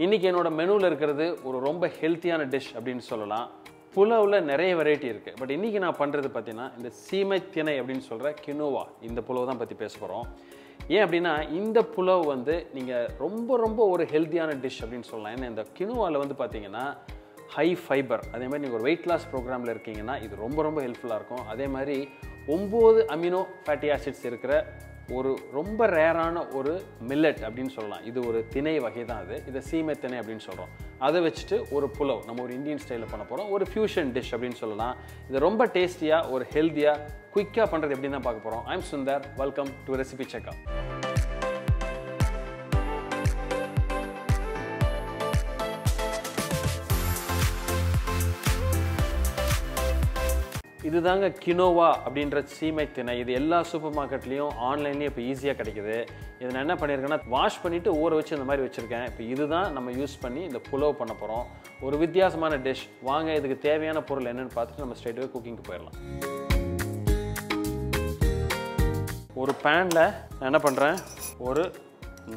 இன்னைக்கு என்னோட மெனுவில் இருக்கிறது ஒரு ரொம்ப ஹெல்த்தியான டிஷ் அப்படின்னு சொல்லலாம். புலாவில் நிறைய வெரைட்டி இருக்குது. பட் இன்றைக்கி நான் பண்ணுறது பார்த்தீங்கன்னா இந்த சீமை திணை அப்படின்னு சொல்கிற கினோவா இந்த புலாவ் தான் பற்றி பேச போகிறோம். ஏன் அப்படின்னா இந்த புலாவ் வந்து நீங்கள் ரொம்ப ஒரு ஹெல்த்தியான டிஷ் அப்படின்னு சொல்லலாம். ஏன்னா இந்த கினோவாவில் வந்து பார்த்தீங்கன்னா ஹை ஃபைபர், அதே மாதிரி நீங்கள் ஒரு வெயிட் லாஸ் ப்ரோக்ராமில் இருக்கீங்கன்னா இது ரொம்ப ஹெல்ப்ஃபுல்லாக இருக்கும். அதே மாதிரி 9 அமினோ ஃபேட்டி ஆசிட்ஸ் இருக்கிற ஒரு ரொம்ப ரேரான ஒரு மில்லட் அப்படின்னு சொல்லலாம். இது ஒரு திணை வகை தான். இதை சீமை திணை அப்படின்னு சொல்கிறோம். அதை வச்சுட்டு ஒரு புலாவ் நம்ம ஒரு இந்தியன் ஸ்டைலில் பண்ண போகிறோம். ஒரு ஃபியூஷன் டிஷ் அப்படின்னு சொல்லலாம். இது ரொம்ப டேஸ்டியாக ஒரு ஹெல்த்தியாக குயிக்காக பண்ணுறது எப்படின்னு தான் பார்க்க போகிறோம். I am Sundar. Welcome to recipe checker. இதுதாங்க கினோவா அப்படின்ற சீமை திணை. இது எல்லா சூப்பர் மார்க்கெட்லேயும் ஆன்லைன்லேயும் இப்போ ஈஸியாக கிடைக்குது. இதை நான் என்ன பண்ணியிருக்கேன்னா வாஷ் பண்ணிவிட்டு ஊற வச்சு இந்த மாதிரி வச்சுருக்கேன். இப்போ இதுதான் நம்ம யூஸ் பண்ணி இந்த புலாவ் பண்ண போகிறோம். ஒரு வித்தியாசமான டிஷ். வாங்க இதுக்கு தேவையான பொருள் என்னென்னு பார்த்துட்டு நம்ம ஸ்ட்ரைட்டாகவே குக்கிங்க்கு போயிடலாம். ஒரு பேனில் நான் என்ன பண்ணுறேன், ஒரு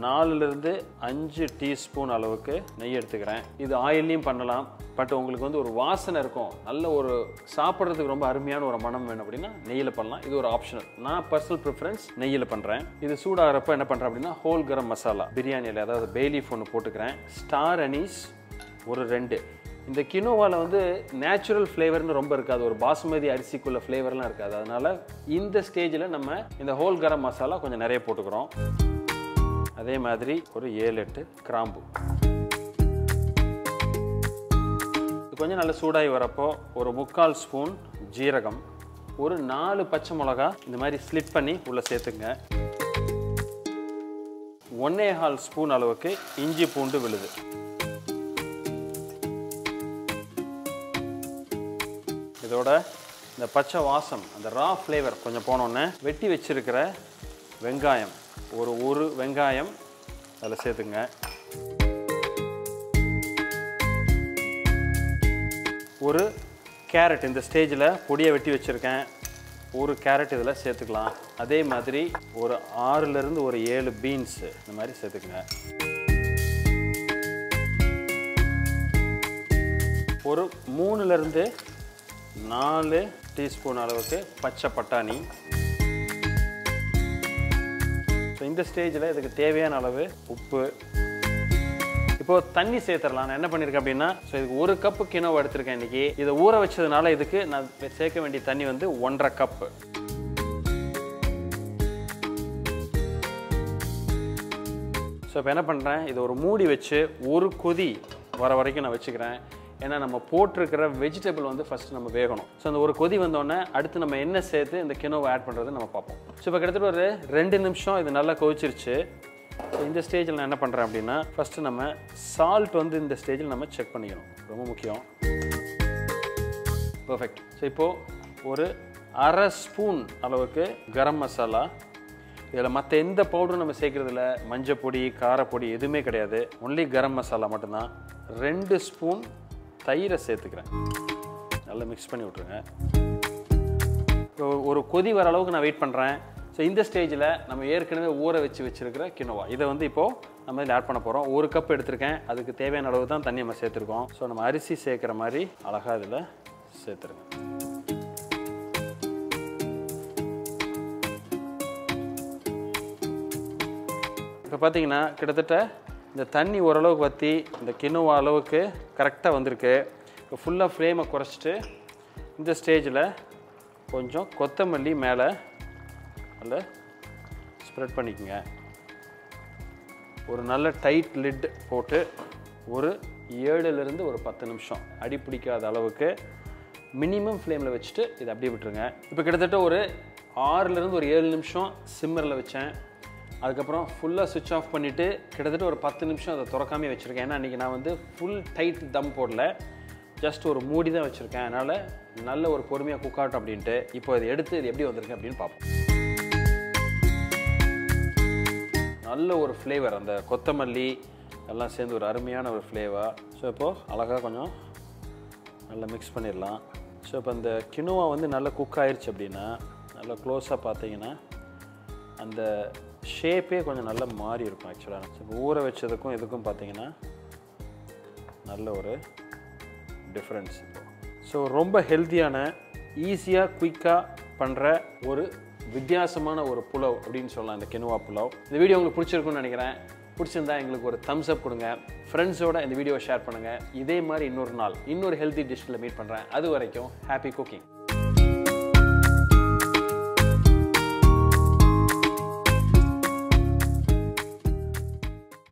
4லிருந்து 5 டீஸ்பூன் அளவுக்கு நெய் எடுத்துக்கிறேன். இது ஆயிலையும் பண்ணலாம். பட் உங்களுக்கு வந்து ஒரு வாசனை இருக்கும், நல்ல ஒரு சாப்பிட்றதுக்கு ரொம்ப அருமையான ஒரு மனம் வேணும் அப்படின்னா நெய்யில் பண்ணலாம். இது ஒரு ஆப்ஷனல். நான் பர்சனல் ப்ரிஃபரன்ஸ் நெய்யில் பண்ணுறேன். இது சூடாகிறப்ப என்ன பண்ணுறேன் அப்படின்னா ஹோல் கரம் மசாலா பிரியாணியில், அதாவது பேலீஃப் ஒன்று போட்டுக்கிறேன். ஸ்டார் அனீஸ் ஒரு 2. இந்த கினோவாவில் வந்து நேச்சுரல் ஃப்ளேவர்னு ரொம்ப இருக்காது, ஒரு பாசுமதி அரிசிக்குள்ள ஃப்ளேவர்லாம் இருக்காது. அதனால் இந்த ஸ்டேஜில் நம்ம இந்த ஹோல் கரம் மசாலா கொஞ்சம் நிறைய போட்டுக்கிறோம். அதே மாதிரி ஒரு 7-8 கிராம்பு. கொஞ்சம் நல்ல சூடாகி வரப்போ ஒரு 3/4 ஸ்பூன் ஜீரகம், ஒரு 4 பச்சை மிளகா இந்த மாதிரி ஸ்லிட் பண்ணி உள்ளே சேர்த்துங்க. 1/4 ஸ்பூன் அளவுக்கு இஞ்சி பூண்டு விழுது. இதோட இந்த பச்சை வாசம், அந்த ரா ஃப்ளேவர் கொஞ்சம் போனோன்னே வெட்டி வச்சிருக்கிற வெங்காயம், ஒரு வெங்காயம் அதில் சேர்த்துங்க. ஒரு கேரட் இந்த ஸ்டேஜில் பொடியை வெட்டி வச்சுருக்கேன். ஒரு கேரட் இதில் சேர்த்துக்கலாம். அதே மாதிரி ஒரு 6லிருந்து ஒரு 7 பீன்ஸு இந்த மாதிரி சேர்த்துக்குங்க. ஒரு 3லிருந்து 4 டீஸ்பூன் அளவுக்கு பச்சை பட்டாணி. ஸோ இந்த ஸ்டேஜில் இதுக்கு தேவையான அளவு உப்பு. இப்போது தண்ணி சேர்த்துடலாம். நான் என்ன பண்ணியிருக்கேன் அப்படின்னா, ஸோ இதுக்கு 1 கப்பு கினோவா எடுத்திருக்கேன் இன்றைக்கி. இதை ஊற வச்சதுனால இதுக்கு நான் சேர்க்க வேண்டிய தண்ணி வந்து 1.5 கப்பு. ஸோ இப்போ என்ன பண்ணுறேன், இதை ஒரு மூடி வச்சு ஒரு கொதி வர வரைக்கும் நான் வச்சுக்கிறேன். ஏன்னா நம்ம போட்டிருக்கிற வெஜிடபிள் வந்து ஃபஸ்ட்டு நம்ம வேகணும். ஸோ அந்த ஒரு கொதி வந்தோடனே அடுத்து நம்ம என்ன சேர்த்து இந்த கினோவை ஆட் பண்ணுறது நம்ம பார்ப்போம். ஸோ இப்போ கிட்டத்தட்ட ஒரு 2 நிமிஷம் இது நல்லா கொதிச்சிருச்சு. ஸோ இந்த ஸ்டேஜில் நான் என்ன பண்ணுறேன் அப்படின்னா, ஃபஸ்ட்டு நம்ம சால்ட் வந்து இந்த ஸ்டேஜில் நம்ம செக் பண்ணிக்கணும், ரொம்ப முக்கியம். பர்ஃபெக்ட். ஸோ இப்போது ஒரு 1/2 ஸ்பூன் அளவுக்கு கரம் மசாலா. இதில் மற்ற எந்த பவுடரும் நம்ம சேர்க்குறதில்ல, மஞ்சள் பொடி காரப்பொடி எதுவுமே கிடையாது, ஒன்லி கரம் மசாலா மட்டும்தான். 2 ஸ்பூன் தயிரை சேர்த்துக்கிறேன். நல்லா மிக்ஸ் பண்ணி விட்ருங்க. இப்போ ஒரு கொதி வர அளவுக்கு நான் வெயிட் பண்ணுறேன். ஸோ இந்த ஸ்டேஜில் நம்ம ஏற்கனவே ஊற வச்சுருக்கிற கினோவா இதை வந்து இப்போது நம்ம இதில் ஆட் பண்ண போகிறோம். 1 கப் எடுத்திருக்கேன். அதுக்கு தேவையான அளவு தான் தண்ணி நம்ம சேர்த்துருக்கோம். ஸோ நம்ம அரிசி சேர்க்குற மாதிரி அழகாக இதில் சேர்த்துருங்க. இப்போ பார்த்தீங்கன்னா கிட்டத்தட்ட இந்த தண்ணி ஓரளவுக்கு வற்றி இந்த கினோவா அளவுக்கு கரெக்டாக வந்திருக்கு. இப்போ ஃபுல்லாக ஃப்ளேமை குறைச்சிட்டு இந்த ஸ்டேஜில் கொஞ்சம் கொத்தமல்லி மேலே அதில் ஸ்ப்ரெட் பண்ணிக்கோங்க. ஒரு நல்ல டைட் லிட் போட்டு ஒரு 7லிருந்து ஒரு 10 நிமிஷம் அடி பிடிக்காத அளவுக்கு மினிமம் ஃப்ளேமில் வச்சுட்டு இதை அப்படியே விட்டுருங்க. இப்போ கிட்டத்தட்ட ஒரு 6லிருந்து ஒரு 7 நிமிஷம் சிம்மரில் வச்சேன். அதுக்கப்புறம் ஃபுல்லாக சுவிட்ச் ஆஃப் பண்ணிவிட்டு கிட்டத்தட்ட ஒரு 10 நிமிஷம் அதை திறக்காமே வச்சுருக்கேன். ஏன்னா இன்றைக்கி நான் வந்து ஃபுல் டைட் தம் போடல, ஜஸ்ட் ஒரு மூடி தான் வச்சுருக்கேன். அதனால் நல்ல ஒரு பொறுமையாக குக் ஆகட்டும் அப்படின்ட்டு இப்போ இதை எடுத்து இது எப்படி வந்திருக்கு அப்படின்னு பார்ப்போம். நல்ல ஒரு ஃப்ளேவர், அந்த கொத்தமல்லி எல்லாம் சேர்ந்து ஒரு அருமையான ஒரு ஃப்ளேவர். ஸோ இப்போது அழகாக கொஞ்சம் நல்லா மிக்ஸ் பண்ணிடலாம். ஸோ இப்போ இந்த கினோவா வந்து நல்லா குக் ஆயிடுச்சு அப்படின்னா நல்லா க்ளோஸாக பார்த்தீங்கன்னா அந்த ஷேப்பே கொஞ்சம் நல்லா மாறி இருக்கும் ஆக்சுவலாக. இப்போ ஊற வச்சதுக்கும் இதுக்கும் பார்த்தீங்கன்னா நல்ல ஒரு டிஃப்ரென்ஸ். ஸோ ரொம்ப ஹெல்த்தியான ஈஸியாக குயிக்காக பண்ணுற ஒரு வித்தியாசமான ஒரு புலாவ் அப்படின்னு சொல்லலாம் இந்த கினோவா புலாவ். இந்த வீடியோ உங்களுக்கு பிடிச்சிருக்குன்னு நினைக்கிறேன். பிடிச்சிருந்தா எங்களுக்கு ஒரு தம்ஸ் அப் கொடுங்க. ஃப்ரெண்ட்ஸோட இந்த வீடியோவை ஷேர் பண்ணுங்கள். இதே மாதிரி இன்னொரு நாள் இன்னொரு ஹெல்த்தி டிஷ்ஷில் மீட் பண்ணுறேன். அது வரைக்கும் ஹாப்பி குக்கிங்.